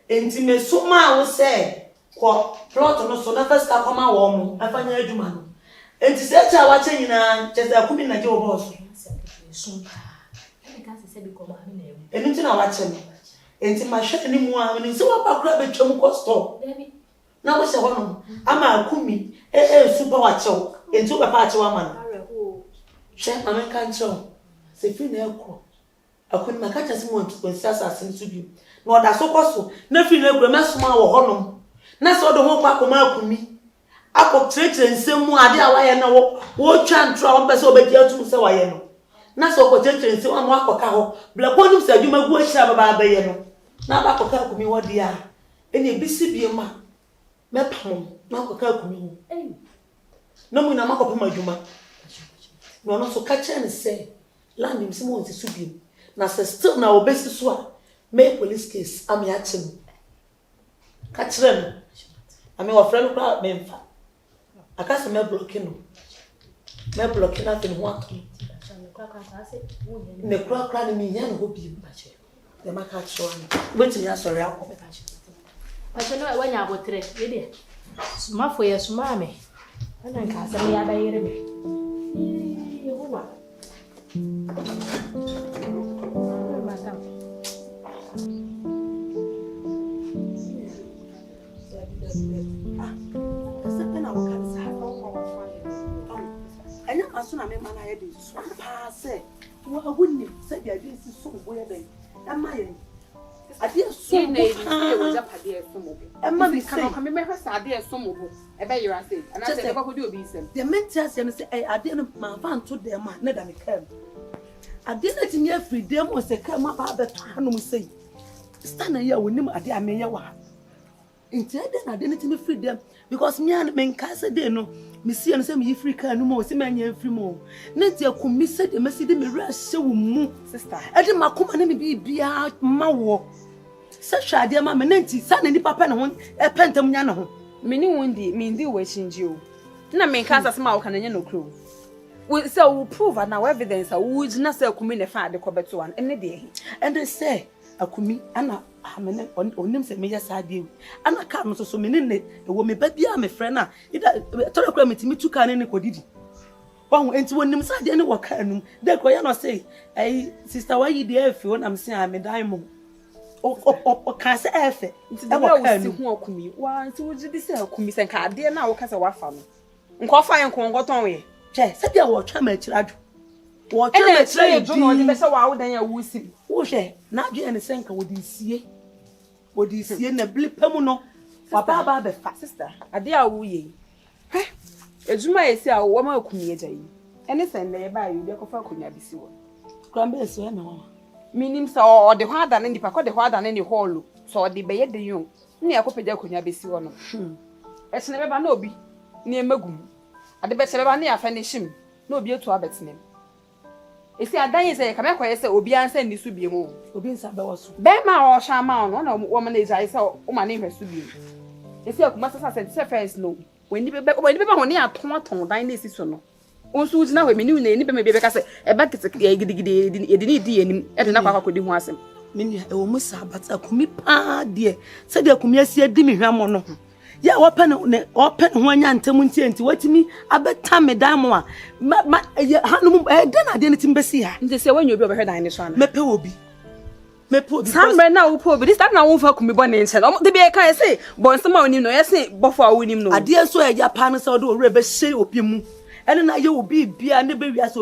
enti me soma wo say ko plot no so na first ka koma wo mu afanya adwuma no enti se cha wa che nyina che za kumi na je wo boss enti na wa che no enti ma hwe ni mu a ni se wa pa kura betwam ko store na wo se ho no ama akumi super wa che enti wo pa che wa ma no hwe amen kan che se fi na ekro akuni makacha se mo ntonsasa asensu bi na oda so koso na fi na egro mesoma wo ho no na so do ho kwa koma akumi akotretre nsemu ade awaye na wo twa ntra wo pese obedi atum se waye no na so akotretre nsemu amu akoka ho blakonu se adwuma gu ahira baba abaye no na ba akoka akumi wodi a ene bisi bie ma mepam na akoka akumi ho na mu na makopam adwuma no so ka chen se land him simon se subie na se still na obesi so a make police case am ya chem ka kire no ami wa friend kwa memfa akase me blocking no me blocking na tin ho ato ne kura ni mi yan ho bi ba che de maka cho an wetin ya sorry akọ pa che no wanya abotre ye de suma fo ye suma me ana nka asem ya ba yere me yehowa Asuna me mana ye dey so pa se wo ahunni se dia dey si so boye den ama ye ade so na ye say wo japade e so mo ama mi kan kan me hwesa ade e so mo bo e be yira say ana say e ba ko di obi nsem the mentia say no say ade no ma fa nto dem ma na da me kam ade na tinye free dem o se kam ma ba beto hanom say Stunna ye wonim ade amenye wa ntia de na ade na tinye free dem because me and men ka say dey no me see no say me free car no mo say me anya free mo na ntia ko me say de me see de me ra hye wo mu sister e de makoma na me bibia ma wo se hwade ma me na nti sa na ni papa na ho e pentam nya na ho me ni wundi me ndi wo chinji o na me ka asase ma wo kana nya no kro we say we prove na evidence we na say akumi ne fa ade ko beto an ene de and they say akumi ana amene onim se me yesa ade ana ka no so me ne wo me ba bia me frɛ na ida tore kra metimi tu ka ne kodidi wahu enti wonim sa ade ne wo ka anum de ko ya no say ai sister why you dey afi won am say am dan mo o ka se efe nti de wo si hu akumi wa nti wo gidi se akumi se ka ade na wo ka se wa fa no nko fa yen ko ngoton we che se dia wo twa ma kirado wo twa ma kirado jo no de be se wa wo dan ya wo si wo hwe na adwe ne senka wo di sie na blipam no wa ba be fa sister ade a wo ye ejuma esi a wo ma akumi eja yi ene se nle ye ba yi de ko fa akunya bisi wo krambe so ya na wa minim sa o de hwa da ne nipa ko de hwa da ne ni hall so o de be ye de yon ne akopagya akunya bisi wo no esene be ba na obi ne emagum ade be chebe ba ne afa ne him na obi etu abetinem esi adan yi se ka me koye se obi ansa ni su bie mu obi nsa be wo so be ma o sha ma no na wo ma na ejai se o ma ne hwe su bie esi akuma sasa se first no weni be ho ne aton dan na esi so no onsu ujina hwe meni na ni be me be ka se e ba kete gidigidi e di di enim e de na kwa kwakodi ho asem meni e wo mu sa bata akumi pa de se de akumi asi adi mi hwamo no ya open ho anya ntam nti watimi abeta me dan mo a hanum de na de ntim besi ha nti se wanyo obi obehwe dan ne so ana mepe obi sambre na wo po obi this time na wo fa kumi bo ne nche de be kan say bonsem a onim no yese bofo a wonim no ade so ya pa no se de ore be hye obi mu ene na ye obi bia ne be wiase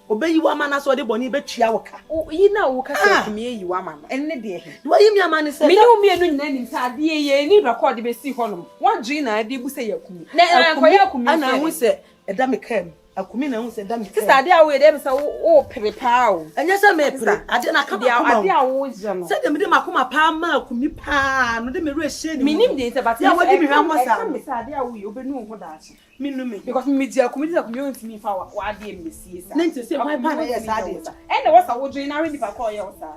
obeyi wama na so de boni be tua wo ka yi na wo ka se kumi yi wama no enne de he do yi mi amane se me ni o mienu nyina nim sa ade ye ni record be si honom wan dwi na ade bu se yakumi na ko yakumi ana hu se eda me kam akumi na hu se eda me kam sister ade a we de be se wo pere pa o enya se me pere ade na kama ade a wo je no se de me de makoma pa ma akumi pa no de me re hye ni me nim de se but ya wodi mi hwa mo sa me se ade a wo ye obenu ho da ache minu me because me di akumi on me fa wa ade me sie sa nti se why pa na ye sa ade ene wo sa wo dwi na re nipa ko ye wo sa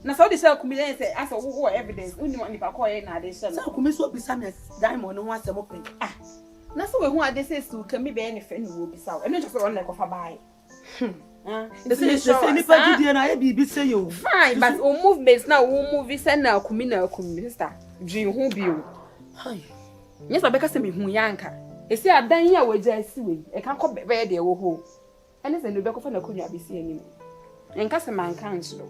na so de se akumi den se asa wo evidence uni nipa ko ye na ade se no sa akumi so bisa me diamond no ho asem pe na so we hu ade se su ka mi be ne fe no wo bisa ene just so on na ko fa bai Say nipa gidi na e bibi say you. Fine, but o movements now o move say na akumi sister. Dream hu bi o. Hi. Yes, Abeka say me hu yanka. E say adan ya waja asi we. E kan ko be de wo ho. Ene say no be ko fa na konwa be si anim. Enka se man kan so.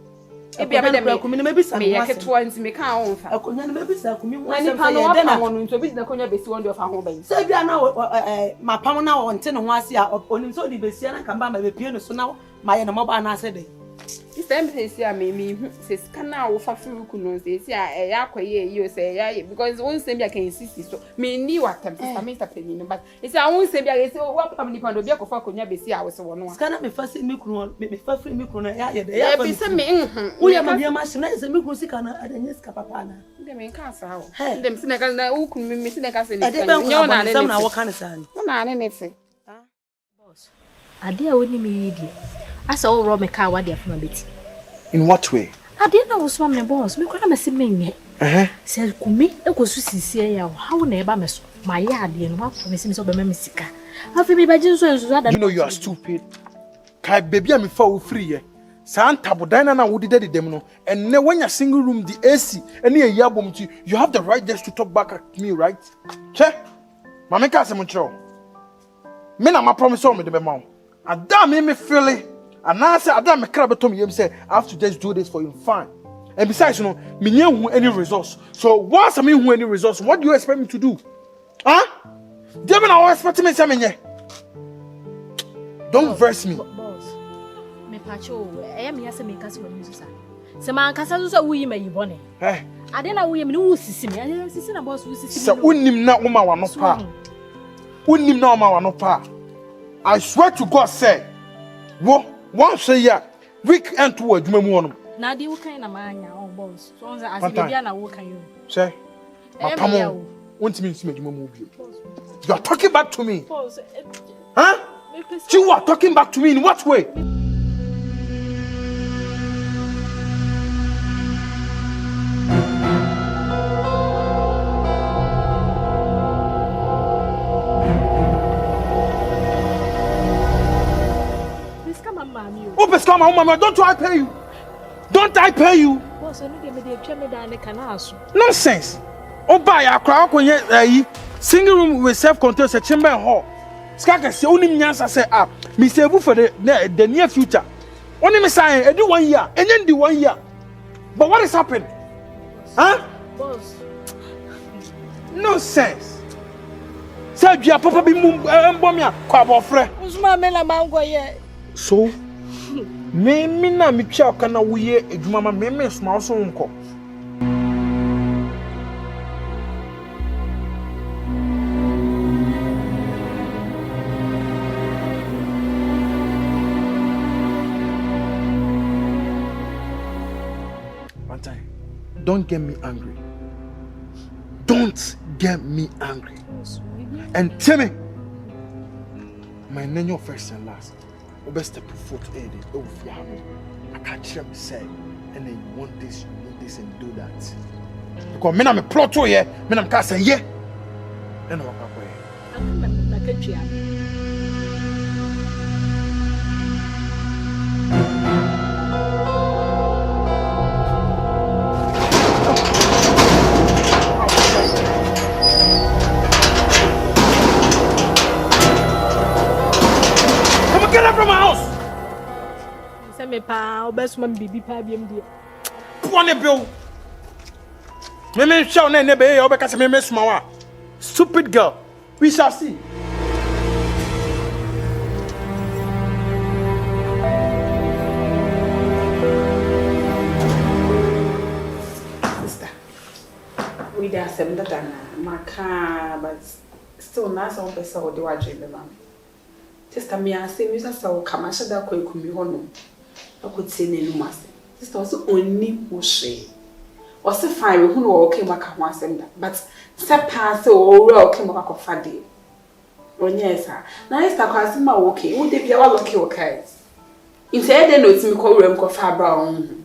E bia be de me akumi na mebisa me yaketwa nti me kan on fa. Akonya na mebisa akumi Na ni pa no wa pa no nto bi na konwa be si won de fa ho ban. Say bia na mapam na wonte no ho ase a onim so di besia na kan ba ma be pie no so na ma ye no mo ba na ase de. This time say me say scanner wo fa furu ku no say e ya kwaye yi o say ya because one say bia kan insist so me ni watam sister me stop me no but e say one say bia say wa papa ni pando bia ko fa konya be si a wo se wo no scanner me fa me kunu me fa free me kunu ya ye de ya be say me wo ya ma bia machine na say me kunu sika na adanye sika papa na dem en ka sa wo dem se na ka na wo kunu me se na ka se ni nyo na ne na wo kan sa ni na ne se boss ade a woni me yidi asa wo ro me ka wa de afuna beti. In what way? I didn't know was my boss. Me could see me. Said Kumi, a go see how never mess. My yard and what for me seems of a messica. After me by Jesus, you know you are stupid. Kai baby, I'm for free. Santa Bodina na would daddy them no. And now when you're single room, the AC, and near Yabum, you have the right just to talk back at me, right? Che? Mamma Casamucho. Men are my promise on me the mouth. And damn me feel it. And now I said, Adam McCrabbe told me, say, I have to just do this for you, fine. And besides, you know, me never any results. So once I mean any results, what do you expect me to do? Huh? Devin, I expect me to don't verse me. Boss, me pacho, I am here to make us when you say. Some man can say, we may bonny. Eh? I don't know we know see me. I didn't see a boss who sees. So, unim na uma wa no pa. Unim na uma wa no pa. I swear to God, say, wo. One say ya, weekend to a Jumamuanum. Now, do you kind of man, oh, boss? So, as a baby, I walk on you. Say, come on, want me to make you. You are talking back to me. Huh? You are talking back to me in what way? Come on, mama, don't I pay you? Don't I pay you? Boss, I need to tell me that I can ask. Nonsense. Oh, buy a crowd when you single room with self-contained a chamber and hall. Skaka say only Nyansa say up. Me say for the near future. Only me say do 1 year and then do 1 year. But what is happening? Huh? Boss. Nonsense. Say you papa be mbomia kwa bofre. Usma me la mango ye. So me na me twa kana wo ye edwuma ma me small so nko. Pantan, don't get me angry. Don't get me angry. And tell me, my name your first and last. Best step foot in it. Oh, yeah. I can't hear me say, and then you want this, and do that. Because me, I'm a plot to here, me, I'm can't say, yeah. And I walk away. Get up from my house! Say me pa, best man bibi pa biem dia. Pone bill. Me show na nebe e obeka se me smawa. Stupid girl. We shall see. Sister. We there 7 that maka but still na some person wo dey wa dream be man. Sister me ase mi sasa o kama shada ko ekumi hono akoti ne no ase sister also oni ho hwe o se fine hu no o ke maka ho asem da but se pass o re o ke maka ko fade onyesa na sister ko asem ma o ke wo de bia wa lo ke o kai inte e de no timi ko wura m ko fa bra o hu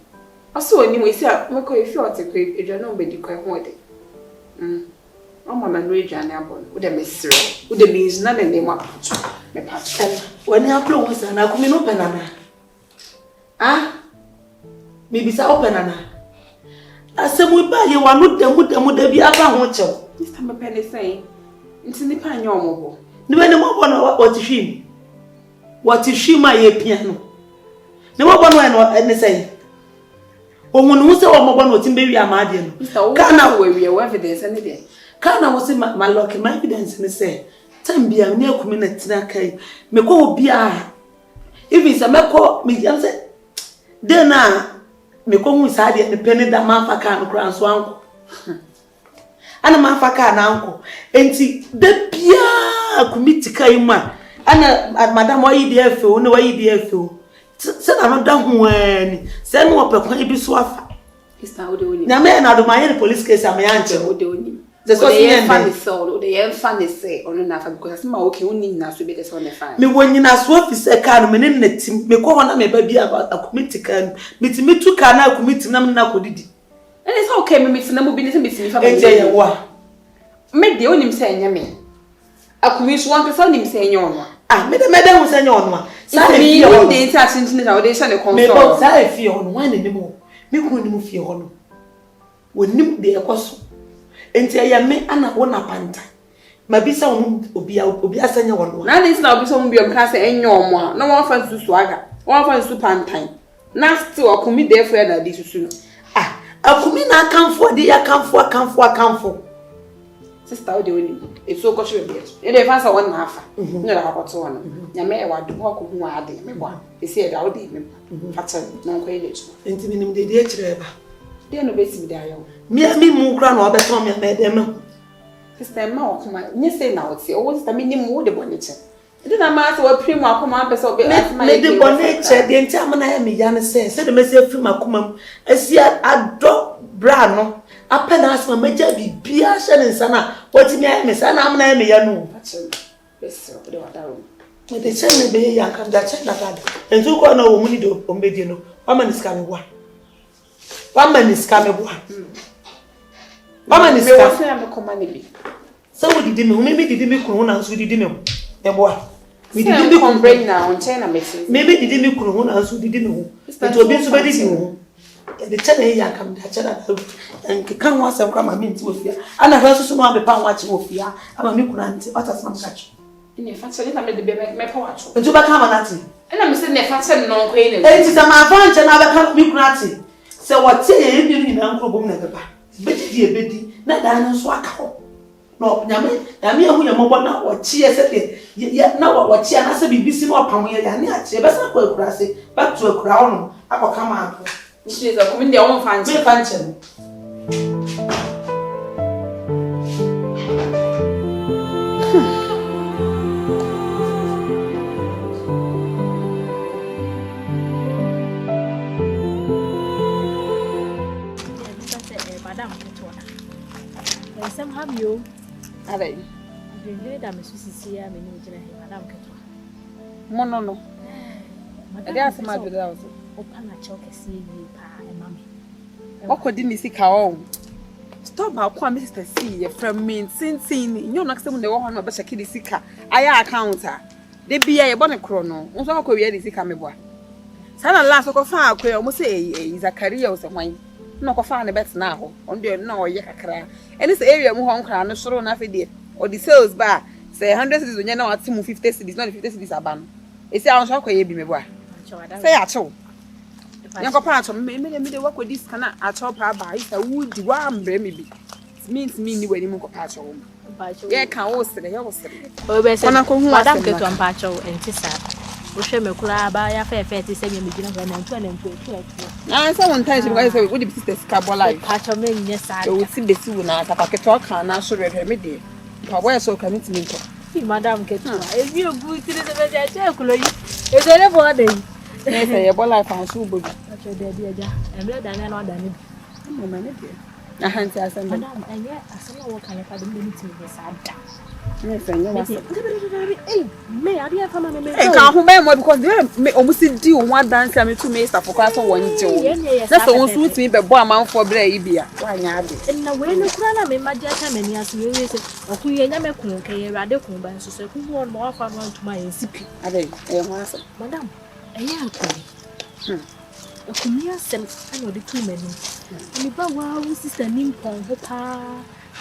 aso oni mo isi me ko efi o te ko edwa no be di ko ho de mama no edwane abon wo de mesiro wo de means na ne ma me patch when you upload was na kumi no penana Ah, maybe so open na. Asem we ba ye wanu demu da bi aba ho chew. Mr. Mapele say, nti nipa anya omobo. Ni we ne mo na what hwim. What hwim a ye pia no. Ne mo no ne say. Ohunu se wo mo no timbe wi amade no. Kana we evidence any there. Kana wo se my luck my evidence ne say. Tambia ne akumi na tina kai. Me ko obi a. Even se me ko me am say de na me ko hu sa de penny da man fa kan kran so anko ana man fa kan anko enti de bia committee kai ma ana madam oyi de afi o ne oyi de afi o se na no da hu ani se no opekwan bi so afa Mr. Odoni na me na do my police case am ya nche Odoni the so see funny soul o de funny say onu na fa because ma okay uni na so be the so ne fine me wonyina so officer kan me ne natim me ko hona me ba bia about committee kan me ti metu kan na committee na me na kodidi and it's okay me meet na mo bi ne se me fa me je wa me de onim say nya me akumi so wan pesa onim say nya ono ah me de hu say nya ono sa me won de nti atchintin na o de sha ne console me bo sa fie ono wan ne mo me ko ni mo fie ono wonim de ekoso enti ya me ana wona Pantan mabisa wonu obi asanya wono na de na obi so mo bi o ka say enya omo a na won fa susu aga won fa susu Pantan na still akumi de fo na de susu ah akumi na kanfo de ya kanfo sister o de oni e so ko shwe be e de fa sa won na afa ni la ka to wono nya me e wa do ko hu ade me bo e se e da o de me fa ta na ko ile chu enti minim de de kire ba de no be si de ayo mi mu kra na obeto me me de me sister ma o kuma nye say na o ti o sister mi ni mu de boni che de na ma se wa primo akoma pese obi asma me de boni che de enti amana ya me ya ne se de me se afiri makoma mu asia ado bra no apena asma meja bibia hye ne nsa na watimi ya me sa na amana ya me ya no bese o de wadaro me de che me be ya kan da che na kada entu ko na wo mu ni do ombedi no wama ni ska me bua wama ni ska me bua wama ni ska me wo se am koma ne bi so wo didi me didi me kunu na so didi me e bua me didi me kon brain na on chain na me me didi me kunu na so didi me ho eto obi so be didi ho the channel ya kam da channel enke kan wa sem kwa ma mi nti ofia ana hwa so no abepa wa chi ofia ama mi kuna nti otasam kacho ni fa chele na me de be me pa wa cho nti ba ka ma nati ena me se ne fa chele no ko ene enti sa ma fa nche na ba ka mi kuna ti se wote ye bi ni na nkro bom na beba bedi ebedi na da no so aka ho no nyame ehu ye mobo na wochi ye se de na wochi na se bibisi na opam ye ya ne ache be sa ko akura se back to akura ho akoka ma ato She's a coming their own fancy. Me function. Madam, some have you. Are they? Madam, Susie, I mean, Madam Mono, no. I guess my good house. Open a choke, see you, pa, and mammy. What could you see how? Stop my poor Mr. C from me, since you're not someone the one of a kiddy sicker. I counter. They be a bonnet chrono, also a career is a camera. Sana last of a far, I almost say is a career or something. No, I found a bet now, on the no yakra. And this area, Mohon crown, sure enough, it or the sales bar say 100 cities when you know at 50 cities, not 50 cities are banned. It's our shock, you be me. Say at all. Young part of me work with this cannot at all by a wood one maybe. Means me when you move patch home. Yeah, can also the house. Oh, Madam get one patch and Tissa. Ushe me kula ba ya fe fe ti se me gina na ntu na ntu na so one time she go say we the sisters carbola patch me nyesa so we see be si na ta packet kan na so re me dey pa boy so kan ti nko Madam get one e bi ogu ti se be ja che kulo yi e se le bo dey na say e bola fa so bodu patch dey bi eja emre da na da ni mo me ne dey na hanti asem Madam enye asem wo kan fa dem ni ti be sa da yes enye was me ade fa ma me e kan ho be mo because they almost di one dance am to me start for class won je na so won so ti be bo amanfo bra yi bia wa nya ade na we no kura na me magia ta mani aso we se oku ye nya me kun ke ye rade kun ba so ku ho no wa fa no ntuma ye sipi ade e ho asem Madam enye akuri Kumia sem ano de 2 menu. Ni ba wa sister nimpon ho pa.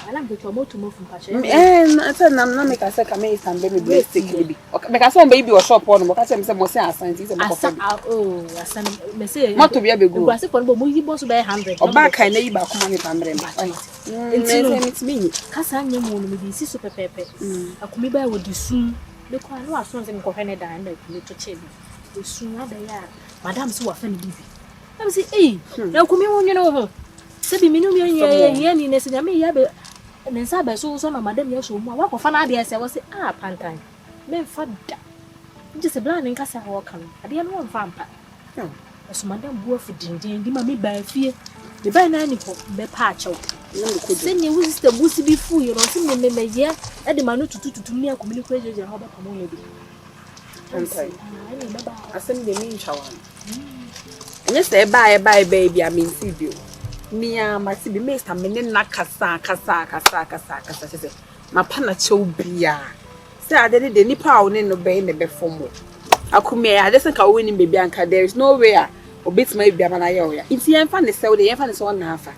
Ala mbe to moto mo fun pa che. Na say na make say ka me stand be me bless take bi. Make say on baby o shop on mo ka say me say mo say asan ti say mo ko. Asan me say. Moto bia be go. Gba se for no mo yi bo so be 100. Oba kai na yi ba kuma me pamre me. Enti me kasa nya mo no me di si so pepepe. Akumi ba wo di sun. Le kwa no aso se ko hwene dan na akumi to che bi. Sun ada ya. Madam so wa fa ni bibi. Am say na akumi wo nwe no ho. Se bi minum ye ni ne se nya me ya be nensa ba so na madam ya so mu wa ko fa na ade se wo se Pantan. Me fa da. Nje se bla ne nkasa ho kan. Ade no wo mfa mpa. So madam bu afu dindin di ma me ba fie. The by na ni ko be pa achew. Se ne wo sister bu si bi fu ye no se me ye e de ma no tutu mi akomini ko ejeje ho ba pamo le bi. Pantan. Asem de mi nchawa. Enye se e ba baby I mean see bio. Mia ma si bi me sta me ne na kasa se ma pa na chew bia. Se ade de nipa wo ne no be ne be fomo. Akumi ade se ka wo ni baby anka there is no way obit my bia na ye oya nti yemfa ne se wo de yemfa ne se wo na afa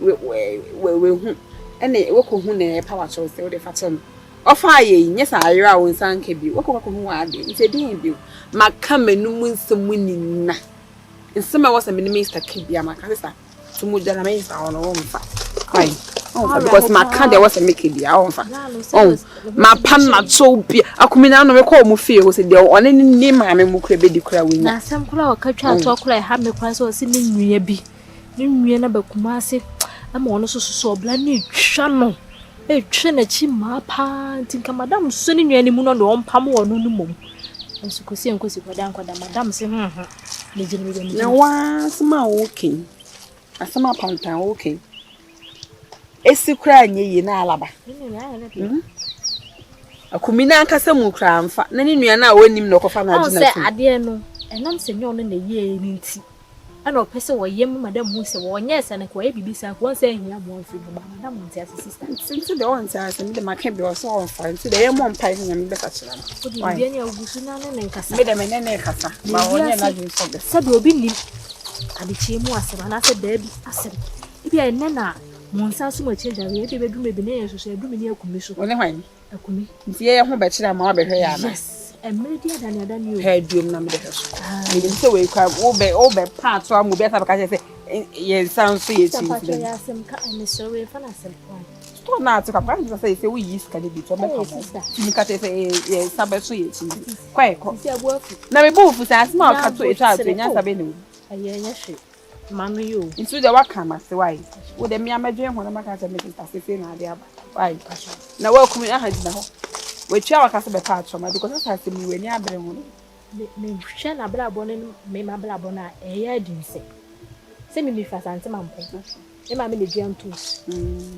we hu ene we ko hu ne power cho se wo de fa cho ofa ye nye sa ayira wo nsanka bi we ko hu wa ade nti din bi maka manum nsem ni na nsem a wo se me minister ka bia maka sa tumu jana me sa ono wo mfa kai because maka de wo se me ka bia wo mfa ma pam na cho bia akumi na no me ko mu fie wo se de one ni ma me mu kura be di kura winya na sam kura wa ka twa to kura ha me kwa so se ni nwia bi ni nwia na ba kuma ase ama ono so obla ni twa no e twa na chi ma pa tinka madam so ni nwia ni mu no no ompam wo no no mom enso kosi kwada madam se le jeni na wa sma okay asma Pantan okay esi kura nye yi na alaba akumi na nkasa mu kura mfa na ni nua na wonim no kofa na agina tu se ade no enam se nyo no na ye ni nti ana opese wo yem madam hu se wo nye se na ko ye bibisa ko se hia mo afi no ba madam nti ase sister since de on sa se de maka bi o so on fa nti de ye mo mpa nya me beka kira no ko di bia nya ogusu na ne nkasa me de me ne kasa ba wo nye na ju so be se de obi nim ade chi mu asema na se da bi asem bia enne na monsa so ma change awe de bedum be ne yeso so edum ni akumi so woni hwan akumi nti ye ho be kira ma be hwe ya na yes emedi adani o he duom na me de so me dem se we kwa wo be part so amu be ta ka se ye san so ye chi de ya asem ka ene so we fa na asem to na ati ka pa se we yi ska de bi to me ka ni ka te se ye sabe so ye chi kwa ko na me bu fu sa asma ka to e ta to nya sabe ne aye nya hwe manu yo nti de waka mase wai wo de me amadwe ho na maka se me ta se na ade aba wai na wa kumi aha di na ho we twa waka se be pa atoma because asa se mi weni abere ho me hwe na bra bo ne me ma bra bo na eya adinse se mi fa sante mampo e ma me le dua ntos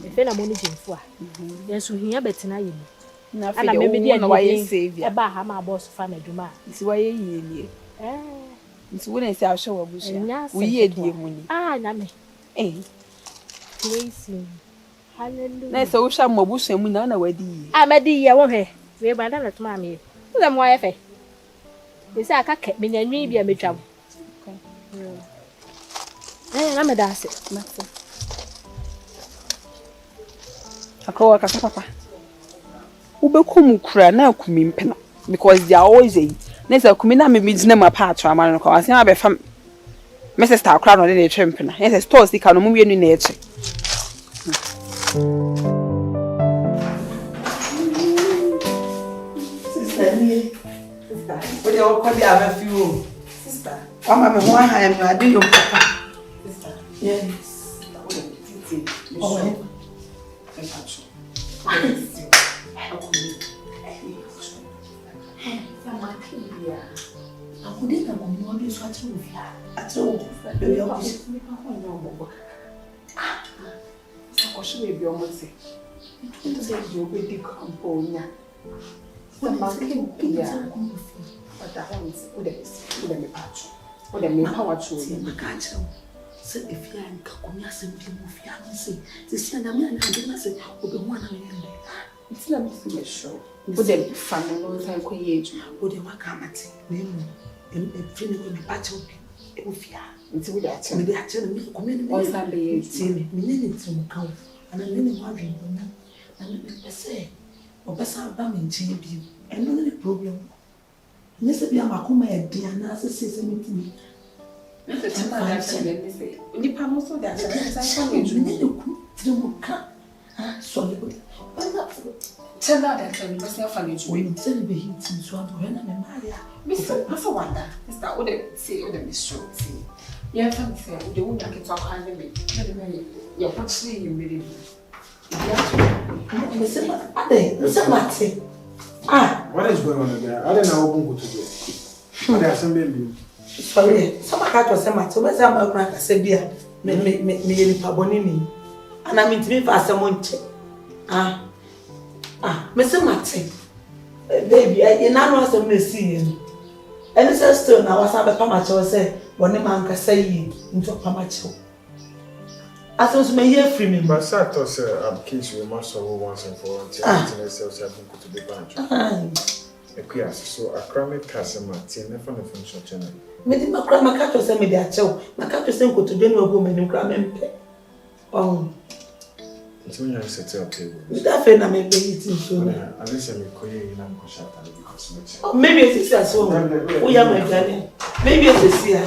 e fe na mo ne jimfo a yesu hia betena ye mu na fe de wo na wa ye save e ba ha ma boss fa na duma nti wa ye yie nti wo na se ahwe wa busu wo ye die mu ni na me praise hallelujah na se wo hwa mo busu mu na wadi ma di ye wo he we ba na tuma me wo mo ye fe e se aka ke me nyanwi bia metwa na me da se akawa kasa papa ubekom kura na akumi mpena because they are always a nese akumi na me dina ma pa atwa ma no kwa asen abefa me sister kura no de na etwe mpena nese store sika no mu wienu na eche sister what you call the ave few sister mama me ho aha me ade yo papa sister yes oh Akudeka mama obi so atu ofia atu baby obi me pa ho nya obobo ko shwe bi omote nto se bi obi di kampo nya sama kempia ata honsi ude me pacho ude me power to me ka chiro se efia nka komi asem bi mu fia no se se na me na de na se obi ho na me nde it's not me sure ude family no time ko yeju ude waka amate na emu efini ko bi pacho bi Efia. Nti we dey ache. Me dey ache me community. On Sunday. Ti me need to come. And I need to dream na. And me say, obesa ba me nche bi. And no problem. Me say bi amakoma e dia na say me. Nipa mo so dey ache. Say Me need to come. Ah, sorry. Tell her that I'm just not funny to we tell be hit so am when am Maria. Mr. Wanda, Mr. Ode say Ode Miss Show. Yeah, thank you. The one that can talk handle me. You're actually you really. Ah, what is going on again? I don't know what to do. What are some baby? Sorry, some cat was a matter. Where's my grandpa said, dear, me pabonini. And I mean to me for someone. Mr. Martin, baby, I know some missing. And it's a stone. I was a pamacho say, one man can say into a pamacho. As was may hear from me. But Sato said, I'm case we must have once and for until ourselves have been to the bunch. A queer, so a crammy customer, never the function channel. Made my grandma cat was a media show. My cat was simple to do a woman in Cram. Oh. It's when I set up table. That friend I may be eating soon. Unless I'm a queer in Amcoshata because oh, maybe it's a so. We are my granny. Maybe it's a year.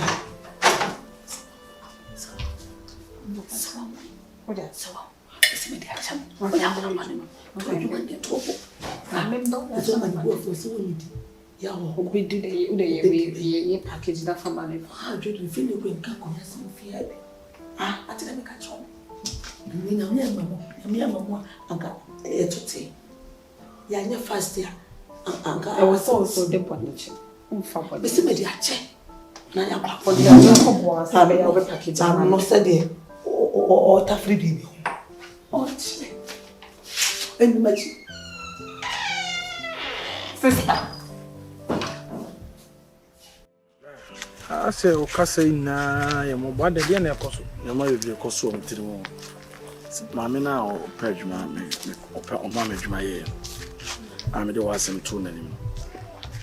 What that's so. It's me, dear. What you want to talk? I remember that's what my work was so neat. Yeah, we do the package that for money. How do you feel when can't come some fear? I didn't make a job. Me and Mamma, Uncle, it's tea. Yeah, in your first year, Uncle, I was also the potential. Mr. Mediache. Now I'm back for the other package. I'm not said or Taffy baby. Oh, and magic. Sister. I say, Ocasay, na your mobile, the DNA cost. Your mother be a costume to the moon. Mammy now, purge mammy, or mammy, my ear. I'm the was some tune anymore.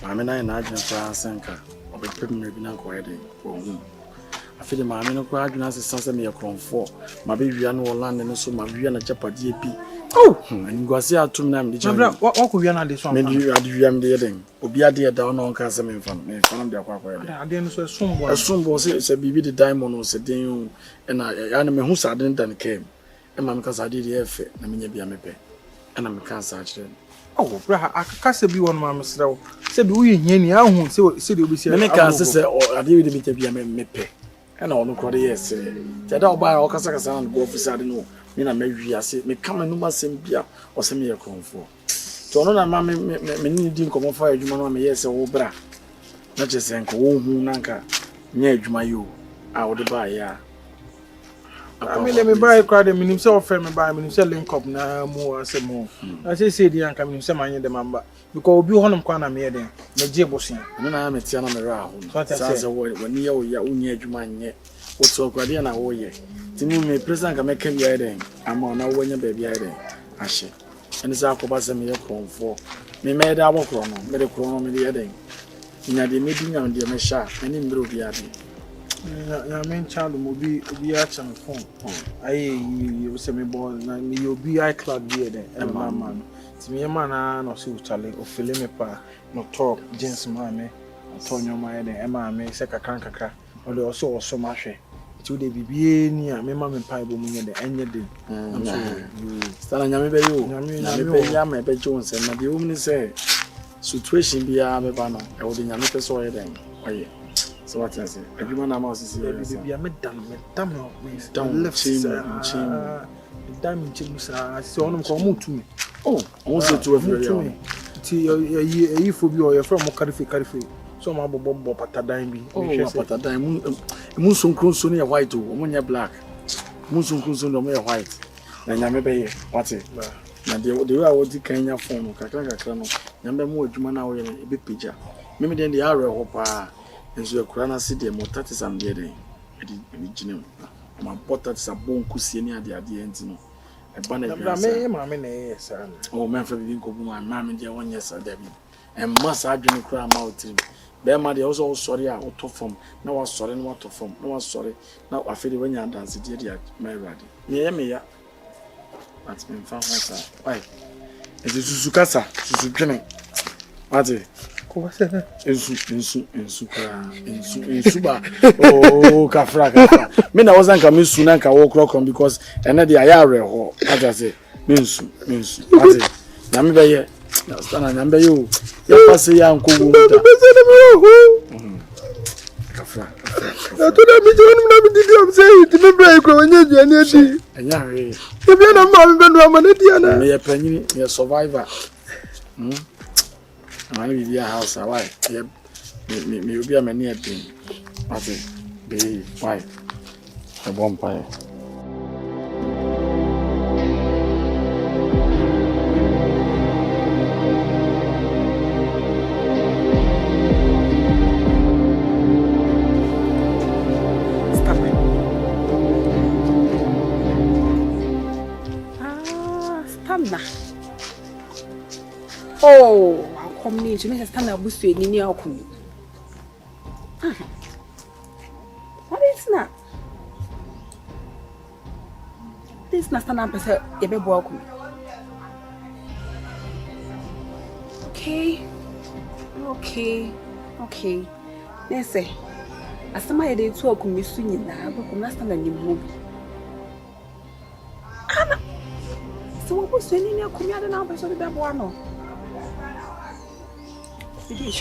Mammy, I imagine Sanka, or be pretty maybe not quite for whom. I feel the mammy no crowd as a sunset me a crown for. My baby, I know London, so my view and a jeopardy. Oh, and go see out to me. What could we not this one? Maybe you are the young dear thing. Obia dear down on Castle in front of me, from their papa. I didn't say soon was a baby the diamond was a ding, and I am who saddened and came. And my because I did the effort, I mean, be a mepe, and I'm a cancer. Oh, I can't be one, Mamma. Said we in I won't say you be saying, I can't say, or I did be a mepe. And all the quarter yes, that I'll buy all Casacas and go for Sadino. Me na maybe I say me come no ma sembia o se me yekonfo to no na ma me ni di nkomo fa adwuma no me yes wo bra na chese nko wo hu nanka nya adwuma yo a wo de ba ya I mean let me buy crowd me nim say offer me buy me nim say link up na mo asemo I say di anka me nim say manye de mamba because obi honum kwa na me den na je bosia no na me tia na me ra ho sa say wo ni ya wo ya unya adwuma nye wo to kwade na wo ye Timi me present ka make you eden ama na wonya baby eden ahye ene sa akoba se me yekonfo me me da abokro no me de kro no me de eden nya de me di nya de me sha ene mbere obi ade ya men child mo bi obi a chan phone ayi you se me boy na me obi I cloud bi eden e mama timi ye mana na so chale o fele me pa no talk jeans ma me tonyo ma eden e ma me se kakra o de also so ma hwe to the BBA near me, mamma and pie woman, the end of the Stella Yamibe, Yam, Ebe Jones, and the woman say, situation be a banner, I would in Yamika soil then. Why, so what I say, everyone I'm also be a madam, down left the diamond chims are so on to me. Oh, also to every tea, for you from Carife. So my bob patadine be. Oh, patadine. Musun cruson near white, or black. Musun cruson no more white. And Yamebe, what's it? And the way I would decay your phone, Cacano, number more Jumana a big picture. Maybe then the arrow of and so a crana city, more tatis and deading. My potats are bone cusinia the adiantino. A banner, mamma, son. Oh, man, for the income, my mamma, dear 1 year, Debbie. and must I drink cry out. Bear my dear also sorry, I auto form. No one sorry, no auto form. No one sorry. Now I feel when you're dancing, dear, my ready. Me, that's been found. Why? It is Susukasa, Susukene. What's it? Insuba. Oh, Kafra. Me, I wasn't coming soon. I can walk on because another ayare or as I say, Minsu. What's it? Nambe, Stunna, number you. You pass a young cool. Kafra. I told him to say to me break when you're energy. And you're if you're not Mamma, you're a penny, you're a survivor. I will be a house. I like. Me will be a many a thing. I say, be why a vampire. Stunna. Oh, community me Stunna busu eni ni akunu. What is na? This na Stunna pese ye be bo akunu. Okay. Nese. Asama ye de tu akunu su nyina, bo na Stunna ni mu. Ana. So what was any near Kumia and Albert of the Babuano? It is